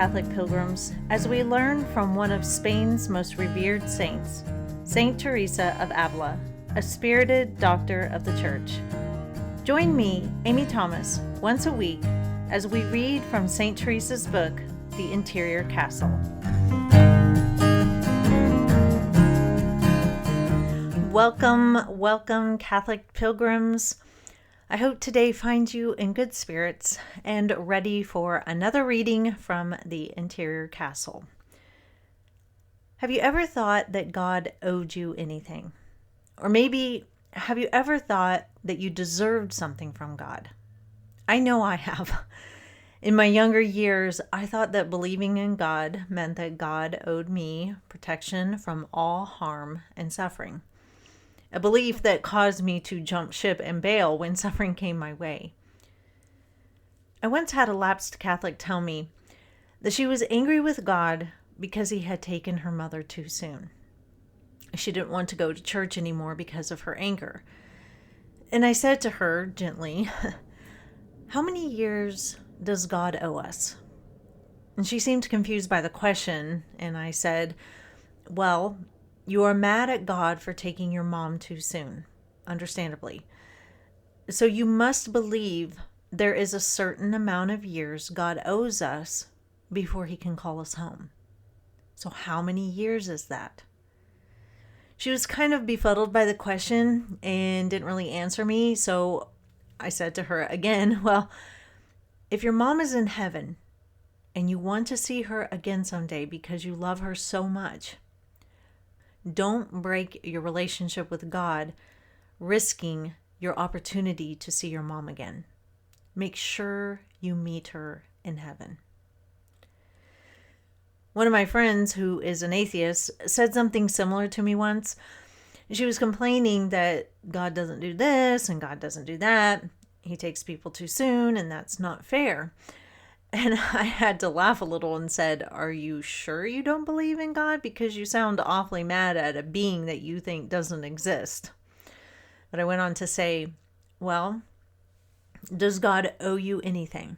Catholic pilgrims, as we learn from one of Spain's most revered saints, Saint Teresa of Avila, a spirited doctor of the Church. Join me, Amy Thomas, once a week as we read from Saint Teresa's book, The Interior Castle. Welcome, Catholic pilgrims. I hope today finds you in good spirits and ready for another reading from The Interior Castle. Have you ever thought that God owed you anything? Or maybe, have you ever thought that you deserved something from God? I know I have. In my younger years, I thought that believing in God meant that God owed me protection from all harm and suffering. A belief that caused me to jump ship and bail when suffering came my way. I once had a lapsed Catholic tell me that she was angry with God because he had taken her mother too soon. She didn't want to go to church anymore because of her anger. And I said to her gently, "How many years does God owe us?" And she seemed confused by the question, and I said, "Well, you are mad at God for taking your mom too soon, understandably. So you must believe there is a certain amount of years God owes us before he can call us home. So how many years is that?" She was kind of befuddled by the question and didn't really answer me. So I said to her again, "Well, if your mom is in heaven and you want to see her again someday because you love her so much, don't break your relationship with God, risking your opportunity to see your mom again. Make sure you meet her in heaven." One of my friends, who is an atheist, said something similar to me once. She was complaining that God doesn't do this and God doesn't do that. He takes people too soon, and that's not fair. And I had to laugh a little and said, "Are you sure you don't believe in God? Because you sound awfully mad at a being that you think doesn't exist." But I went on to say, "Well, does God owe you anything?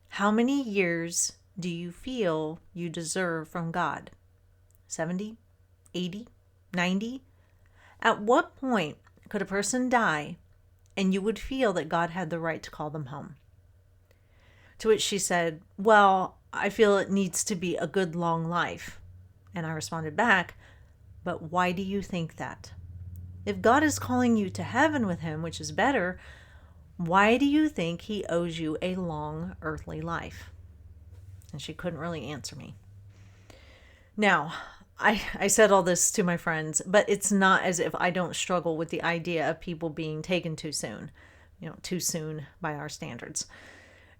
How many years do you feel you deserve from God? 70? 80? 90? At what point could a person die and you would feel that God had the right to call them home?" To which she said, "Well, I feel it needs to be a good long life." And I responded back, "But why do you think that? If God is calling you to heaven with him, which is better, why do you think he owes you a long earthly life?" And she couldn't really answer me. Now, I said all this to my friends, but it's not as if I don't struggle with the idea of people being taken too soon, too soon by our standards.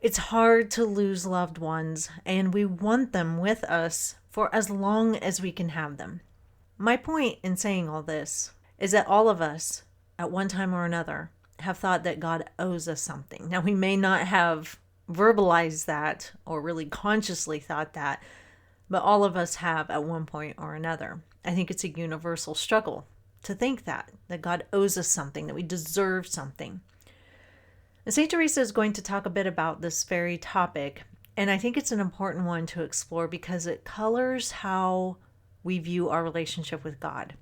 It's hard to lose loved ones, and we want them with us for as long as we can have them. My point in saying all this is that all of us, at one time or another, have thought that God owes us something. Now, we may not have verbalized that or really consciously thought that, but all of us have at one point or another. I think it's a universal struggle to think that God owes us something, that we deserve something. And St. Teresa is going to talk a bit about this very topic, and I think it's an important one to explore because it colors how we view our relationship with God.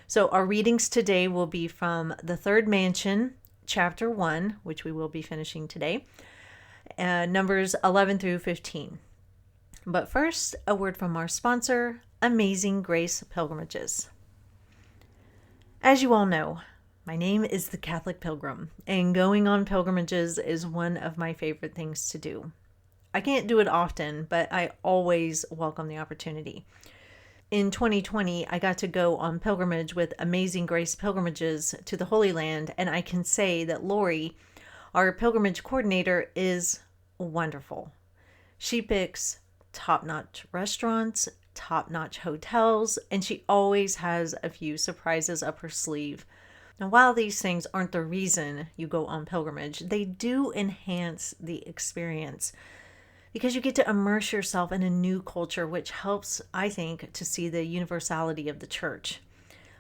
So our readings today will be from The Third Mansion, Chapter 1, which we will be finishing today, numbers 11 through 15. But first, a word from our sponsor, Amazing Grace Pilgrimages. As you all know, my name is the Catholic Pilgrim, and going on pilgrimages is one of my favorite things to do. I can't do it often, but I always welcome the opportunity. In 2020, I got to go on pilgrimage with Amazing Grace Pilgrimages to the Holy Land, and I can say that Lori, our pilgrimage coordinator, is wonderful. She picks top-notch restaurants, top-notch hotels, and she always has a few surprises up her sleeve. Now, while these things aren't the reason you go on pilgrimage, they do enhance the experience because you get to immerse yourself in a new culture, which helps, I think, to see the universality of the church.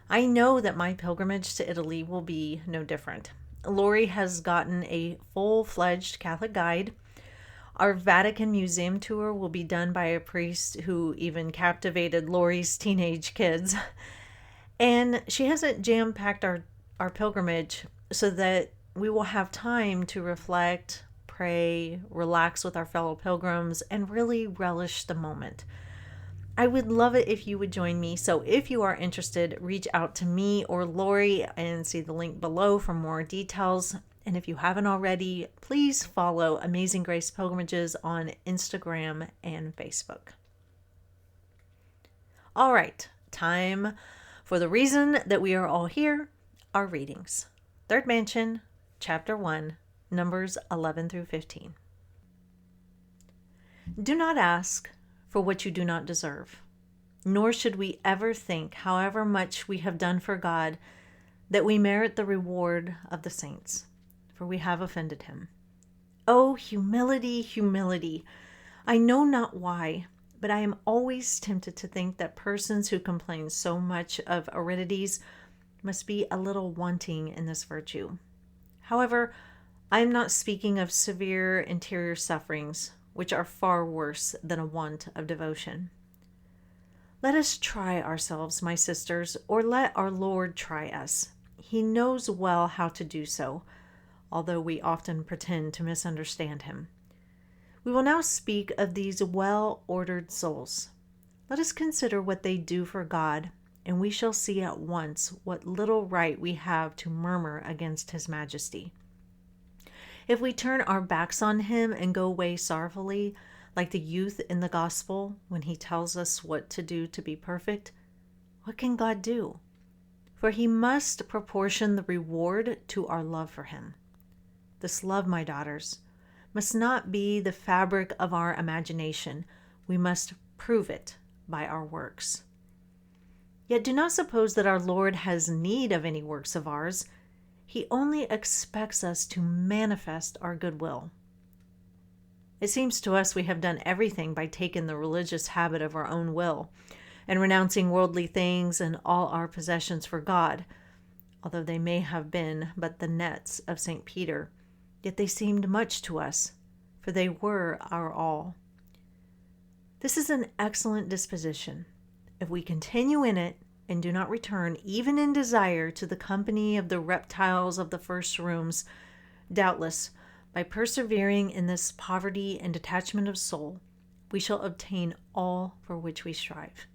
I know that my pilgrimage to Italy will be no different. Lori has gotten a full-fledged Catholic guide. Our Vatican Museum tour will be done by a priest who even captivated Lori's teenage kids. And she hasn't jam-packed our pilgrimage so that we will have time to reflect, pray, relax with our fellow pilgrims, and really relish the moment. I would love it if you would join me. So if you are interested, reach out to me or Lori and see the link below for more details. And if you haven't already, please follow Amazing Grace Pilgrimages on Instagram and Facebook. All right, time for the reason that we are all here, our readings. Third Mansion, Chapter 1, Numbers 11 through 15. Do not ask for what you do not deserve, nor should we ever think, however much we have done for God, that we merit the reward of the saints, for we have offended him. Oh, humility, humility! I know not why, but I am always tempted to think that persons who complain so much of aridities must be a little wanting in this virtue. However, I am not speaking of severe interior sufferings, which are far worse than a want of devotion. Let us try ourselves, my sisters, or let our Lord try us. He knows well how to do so, although we often pretend to misunderstand him. We will now speak of these well-ordered souls. Let us consider what they do for God, and we shall see at once what little right we have to murmur against his majesty. If we turn our backs on him and go away sorrowfully, like the youth in the gospel when he tells us what to do to be perfect, what can God do? For he must proportion the reward to our love for him. This love, my daughters, must not be the fabric of our imagination. We must prove it by our works. Yet do not suppose that our Lord has need of any works of ours. He only expects us to manifest our goodwill. It seems to us we have done everything by taking the religious habit of our own will and renouncing worldly things and all our possessions for God, although they may have been but the nets of St. Peter, yet they seemed much to us, for they were our all. This is an excellent disposition. If we continue in it, and do not return, even in desire, to the company of the reptiles of the first rooms, doubtless, by persevering in this poverty and detachment of soul, we shall obtain all for which we strive.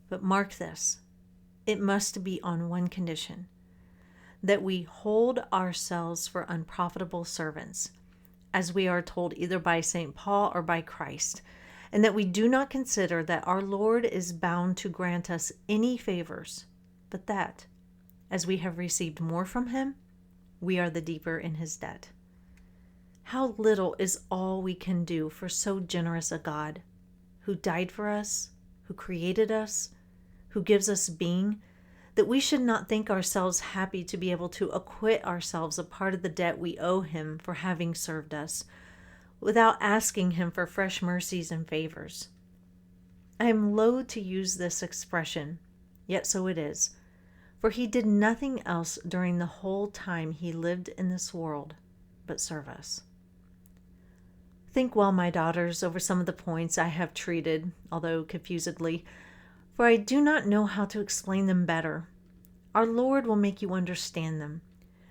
But mark this, it must be on one condition, that we hold ourselves for unprofitable servants, as we are told either by St. Paul or by Christ, and that we do not consider that our Lord is bound to grant us any favors, but that, as we have received more from him, we are the deeper in his debt. How little is all we can do for so generous a God, who died for us, who created us, who gives us being, that we should not think ourselves happy to be able to acquit ourselves of part of the debt we owe him for having served us, without asking him for fresh mercies and favors. I am loath to use this expression, yet so it is, for he did nothing else during the whole time he lived in this world but serve us. Think well, my daughters, over some of the points I have treated, although confusedly, for I do not know how to explain them better. Our Lord will make you understand them,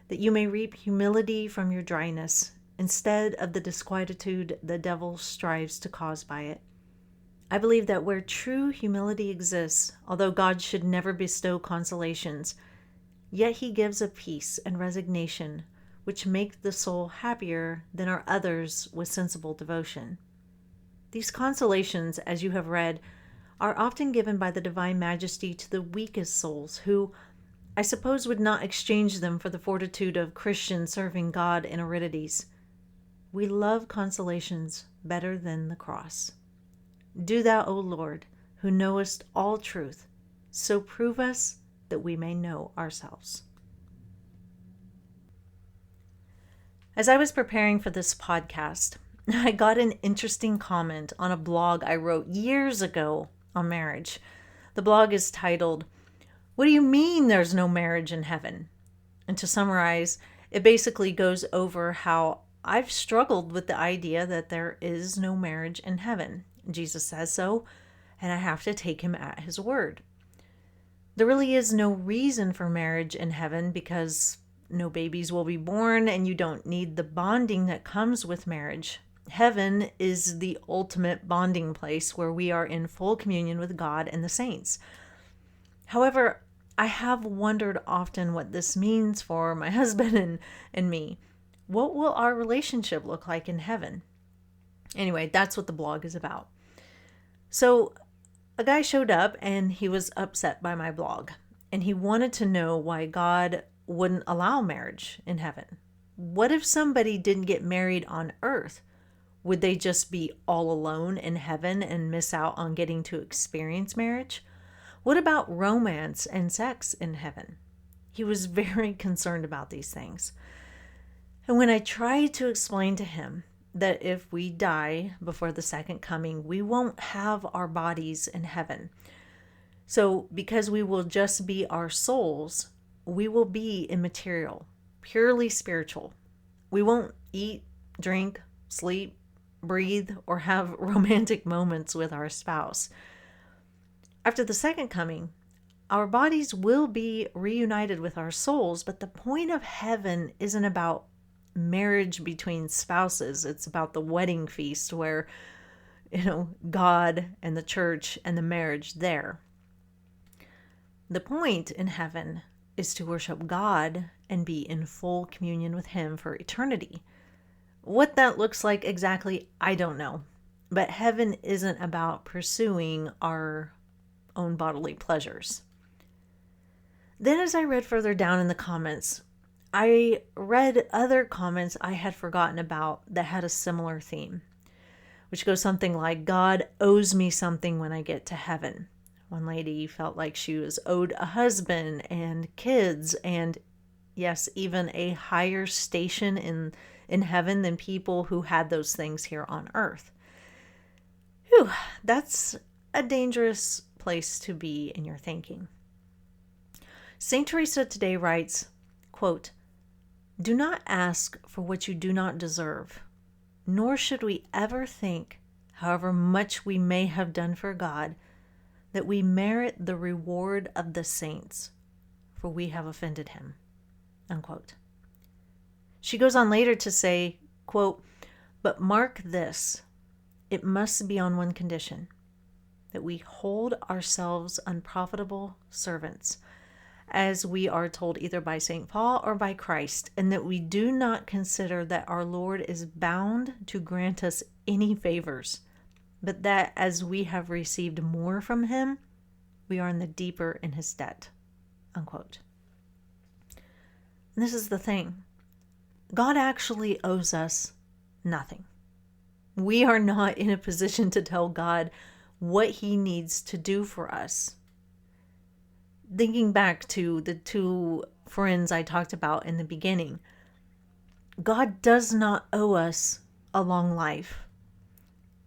that you may reap humility from your dryness, instead of the disquietude the devil strives to cause by it. I believe that where true humility exists, although God should never bestow consolations, yet he gives a peace and resignation which make the soul happier than are others with sensible devotion. These consolations, as you have read, are often given by the divine majesty to the weakest souls who, I suppose, would not exchange them for the fortitude of Christians serving God in aridities. We love consolations better than the cross. Do thou, O Lord, who knowest all truth, so prove us that we may know ourselves. As I was preparing for this podcast, I got an interesting comment on a blog I wrote years ago on marriage. The blog is titled, "What do you mean there's no marriage in heaven?" And to summarize, it basically goes over how I've struggled with the idea that there is no marriage in heaven. Jesus says so, and I have to take him at his word. There really is no reason for marriage in heaven because no babies will be born and you don't need the bonding that comes with marriage. Heaven is the ultimate bonding place where we are in full communion with God and the saints. However, I have wondered often what this means for my husband and me. What will our relationship look like in heaven? Anyway, that's what the blog is about. So, a guy showed up and he was upset by my blog. And he wanted to know why God wouldn't allow marriage in heaven. What if somebody didn't get married on earth? Would they just be all alone in heaven and miss out on getting to experience marriage? What about romance and sex in heaven? He was very concerned about these things. And when I tried to explain to him that if we die before the second coming, we won't have our bodies in heaven. So because we will just be our souls, we will be immaterial, purely spiritual. We won't eat, drink, sleep, breathe, or have romantic moments with our spouse. After the second coming, our bodies will be reunited with our souls, but the point of heaven isn't about marriage between spouses. It's about the wedding feast where, God and the church and the marriage there. The point in heaven is to worship God and be in full communion with Him for eternity. What that looks like exactly, I don't know. But heaven isn't about pursuing our own bodily pleasures. Then as I read further down in the comments, I read other comments I had forgotten about that had a similar theme, which goes something like, God owes me something when I get to heaven. One lady felt like she was owed a husband and kids and, yes, even a higher station in heaven than people who had those things here on earth. Whew, that's a dangerous place to be in your thinking. St. Teresa today writes, quote, "Do not ask for what you do not deserve, nor should we ever think, however much we may have done for God, that we merit the reward of the saints, for we have offended him." Unquote. She goes on later to say, quote, "But mark this, it must be on one condition, that we hold ourselves unprofitable servants, as we are told either by St. Paul or by Christ, and that we do not consider that our Lord is bound to grant us any favors, but that as we have received more from him, we are in the deeper in his debt." Unquote. And this is the thing. God actually owes us nothing. We are not in a position to tell God what he needs to do for us. Thinking back to the two friends I talked about in the beginning, God does not owe us a long life.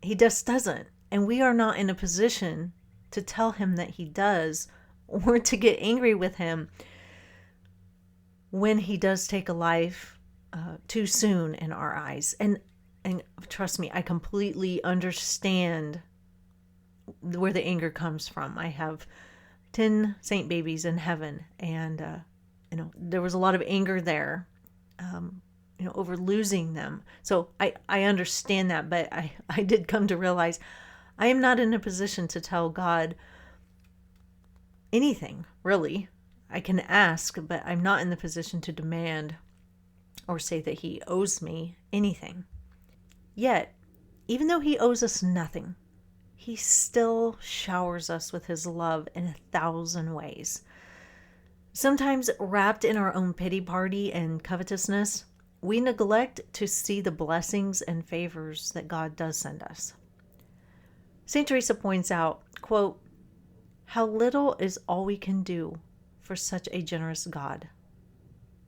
He just doesn't. And we are not in a position to tell him that he does, or to get angry with him when he does take a life too soon in our eyes. And trust me, I completely understand where the anger comes from. I have 10 saint babies in heaven, and there was a lot of anger there, over losing them. So I understand that, but I did come to realize I am not in a position to tell God anything, really. I can ask, but I'm not in the position to demand or say that he owes me anything. Yet, even though he owes us nothing, he still showers us with his love in 1,000 ways. Sometimes wrapped in our own pity party and covetousness, we neglect to see the blessings and favors that God does send us. St. Teresa points out, quote, "How little is all we can do for such a generous God,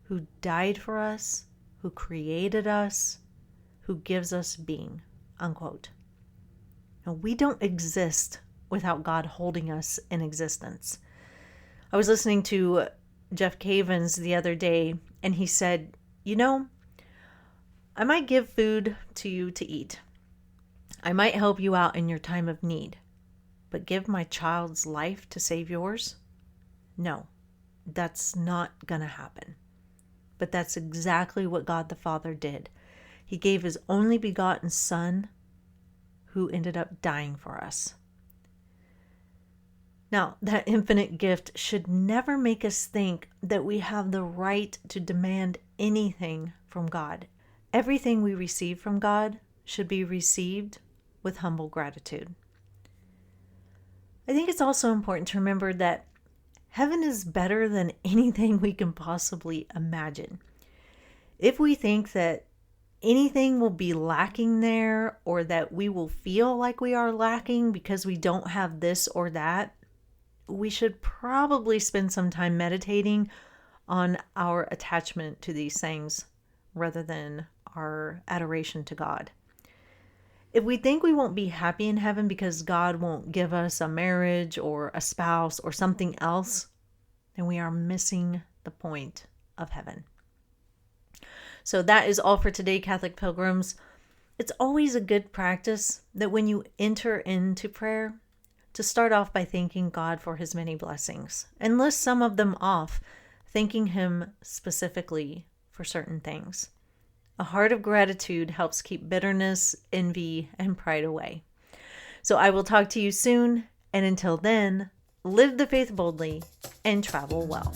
who died for us, who created us, who gives us being." Unquote. Now, we don't exist without God holding us in existence. I was listening to Jeff Cavins the other day, and he said, I might give food to you to eat. I might help you out in your time of need. But give my child's life to save yours? No, that's not going to happen. But that's exactly what God the Father did. He gave his only begotten Son, who ended up dying for us. Now, that infinite gift should never make us think that we have the right to demand anything from God. Everything we receive from God should be received with humble gratitude. I think it's also important to remember that heaven is better than anything we can possibly imagine. If we think that anything will be lacking there, or that we will feel like we are lacking because we don't have this or that, we should probably spend some time meditating on our attachment to these things rather than our adoration to God. If we think we won't be happy in heaven because God won't give us a marriage or a spouse or something else, then we are missing the point of heaven. So that is all for today, Catholic pilgrims. It's always a good practice that when you enter into prayer, to start off by thanking God for his many blessings and list some of them off, thanking him specifically for certain things. A heart of gratitude helps keep bitterness, envy, and pride away. So I will talk to you soon, and until then, live the faith boldly and travel well.